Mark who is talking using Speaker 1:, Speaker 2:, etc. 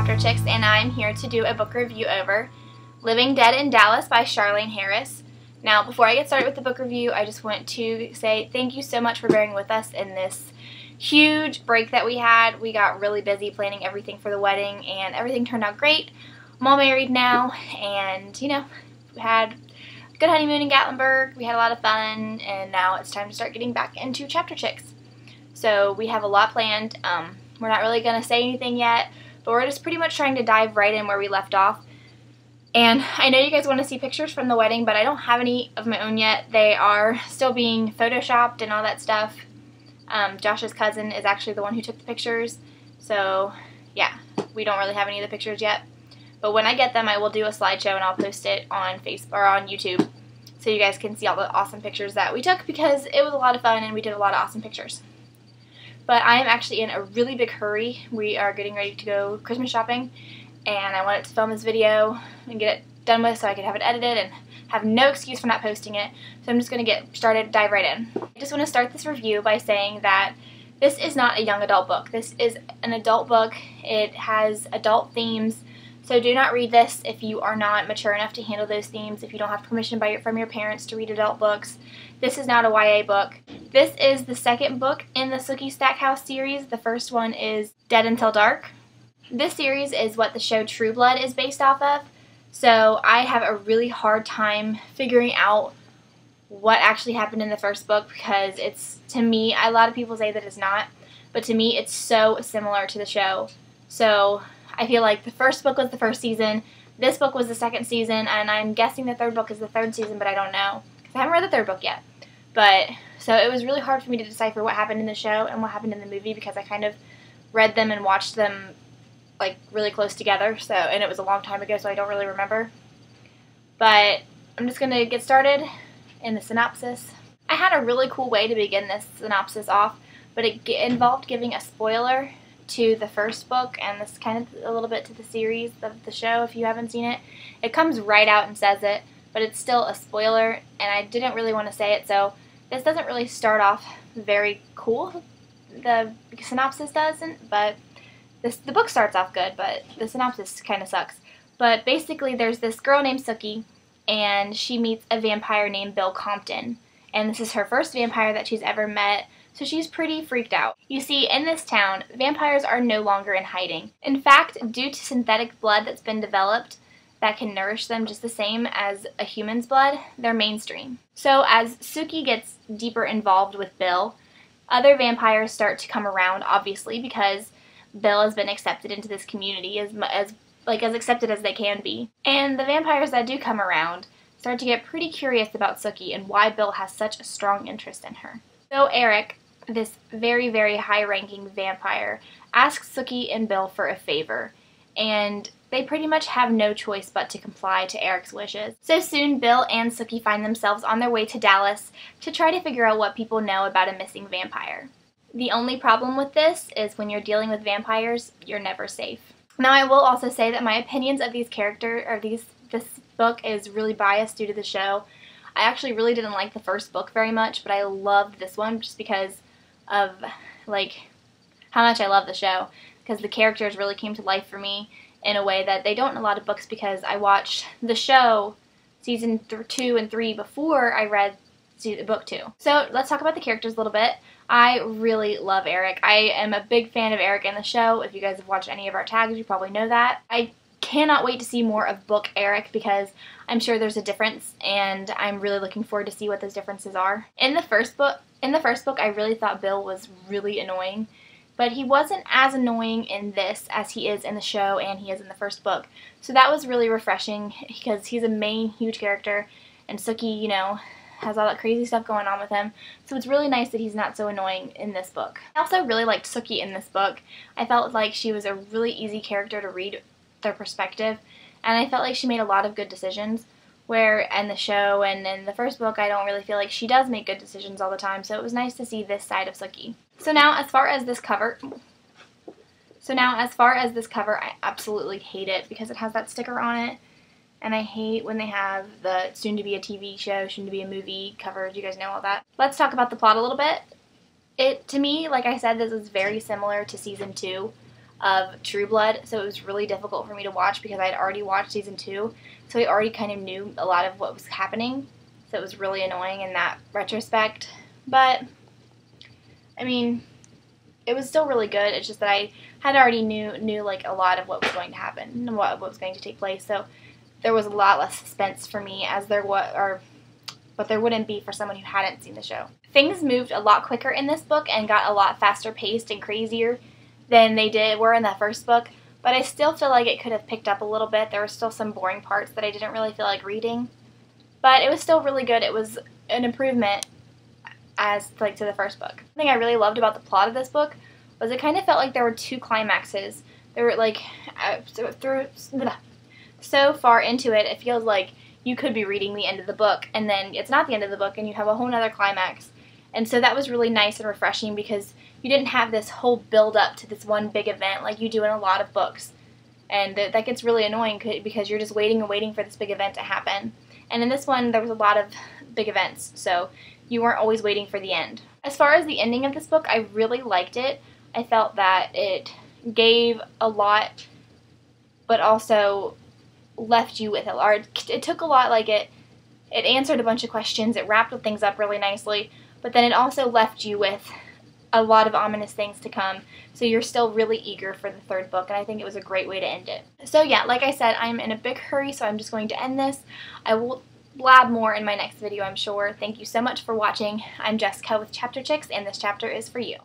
Speaker 1: Chapter Chicks, and I'm here to do a book review over Living Dead in Dallas by Charlaine Harris. Now, before I get started with the book review, I just want to say thank you so much for bearing with us in this huge break that we had. We got really busy planning everything for the wedding, and everything turned out great. I'm all married now, and, you know, we had a good honeymoon in Gatlinburg. We had a lot of fun, and now it's time to start getting back into Chapter Chicks. So we have a lot planned. We're not really going to say anything yet, but we're just pretty much trying to dive right in where we left off. And I know you guys want to see pictures from the wedding, but I don't have any of my own yet. They are still being photoshopped and all that stuff. Josh's cousin is actually the one who took the pictures. So, yeah, we don't really have any of the pictures yet. But when I get them, I will do a slideshow and I'll post it on Facebook or on YouTube so you guys can see all the awesome pictures that we took, because it was a lot of fun and we did a lot of awesome pictures. But I am actually in a really big hurry. We are getting ready to go Christmas shopping, and I wanted to film this video and get it done with so I could have it edited and have no excuse for not posting it. So I'm just going to get started, dive right in. I just want to start this review by saying that this is not a young adult book. This is an adult book. It has adult themes. So do not read this if you are not mature enough to handle those themes, if you don't have permission from your parents to read adult books. This is not a YA book. This is the second book in the Sookie Stackhouse series. The first one is Dead Until Dark. This series is what the show True Blood is based off of. So I have a really hard time figuring out what actually happened in the first book, because it's, to me, a lot of people say that it's not, but to me it's so similar to the show. So I feel like the first book was the first season, this book was the second season, and I'm guessing the third book is the third season, but I don't know, because I haven't read the third book yet. But, so it was really hard for me to decipher what happened in the show and what happened in the movie, because I kind of read them and watched them, like, really close together, so, and it was a long time ago, so I don't really remember. But I'm just going to get started in the synopsis. I had a really cool way to begin this synopsis off, but it involved giving a spoiler to the first book, and this kind of a little bit to the series of the show if you haven't seen it. It comes right out and says it, but it's still a spoiler, and I didn't really want to say it, so this doesn't really start off very cool. The synopsis doesn't, but the book starts off good, but the synopsis kind of sucks. But basically there's this girl named Sookie, and she meets a vampire named Bill Compton, and this is her first vampire that she's ever met. So she's pretty freaked out. You see, in this town, vampires are no longer in hiding. In fact, due to synthetic blood that's been developed that can nourish them just the same as a human's blood, they're mainstream. So as Sookie gets deeper involved with Bill, other vampires start to come around, obviously, because Bill has been accepted into this community as accepted as they can be. And the vampires that do come around start to get pretty curious about Sookie and why Bill has such a strong interest in her. So Eric, this very, very high-ranking vampire, asks Sookie and Bill for a favor, and they pretty much have no choice but to comply to Eric's wishes. So soon, Bill and Sookie find themselves on their way to Dallas to try to figure out what people know about a missing vampire. The only problem with this is when you're dealing with vampires, you're never safe. Now, I will also say that my opinions of these characters, or this book, is really biased due to the show. I actually really didn't like the first book very much, but I loved this one just because of, like, how much I love the show, because the characters really came to life for me in a way that they don't in a lot of books, because I watched the show season 2 and 3 before I read book 2. So let's talk about the characters a little bit. I really love Eric. I am a big fan of Eric in the show. If you guys have watched any of our tags, you probably know that. I cannot wait to see more of book Eric, because I'm sure there's a difference, and I'm really looking forward to see what those differences are. In the first book, I really thought Bill was really annoying, but he wasn't as annoying in this as he is in the show and he is in the first book. So that was really refreshing, because he's a main huge character, and Sookie, you know, has all that crazy stuff going on with him. So it's really nice that he's not so annoying in this book. I also really liked Sookie in this book. I felt like she was a really easy character to read their perspective, and I felt like she made a lot of good decisions, where in the show and in the first book I don't really feel like she does make good decisions all the time, so it was nice to see this side of Sookie. So now as far as this cover, I absolutely hate it, because it has that sticker on it, and I hate when they have the soon-to-be a TV show, soon-to-be a movie covers. You guys know all that. Let's talk about the plot a little bit. To me, like I said, this is very similar to season 2 of True Blood, so it was really difficult for me to watch because I had already watched season 2, so I already kind of knew a lot of what was happening, so it was really annoying in that retrospect. But I mean, it was still really good. It's just that I had already knew like a lot of what was going to happen and what was going to take place, so there was a lot less suspense for me as but there wouldn't be for someone who hadn't seen the show. Things moved a lot quicker in this book and got a lot faster paced and crazier than they were in the first book, but I still feel like it could have picked up a little bit. There were still some boring parts that I didn't really feel like reading, but it was still really good. It was an improvement as to the first book. The thing I really loved about the plot of this book was it kind of felt like there were 2 climaxes. There were like so far into it, it feels like you could be reading the end of the book, and then it's not the end of the book, and you have a whole nother climax. And so that was really nice and refreshing because you didn't have this whole build-up to this one big event like you do in a lot of books. And that gets really annoying because you're just waiting and waiting for this big event to happen. And in this one, there was a lot of big events, so you weren't always waiting for the end. As far as the ending of this book, I really liked it. I felt that it gave a lot, but also left you with it took a lot, like it answered a bunch of questions, it wrapped things up really nicely, but then it also left you with a lot of ominous things to come, so you're still really eager for the 3rd book, and I think it was a great way to end it. So yeah, like I said, I'm in a big hurry, so I'm just going to end this. I will blab more in my next video, I'm sure. Thank you so much for watching. I'm Jessica with Chapter Chicks, and this chapter is for you.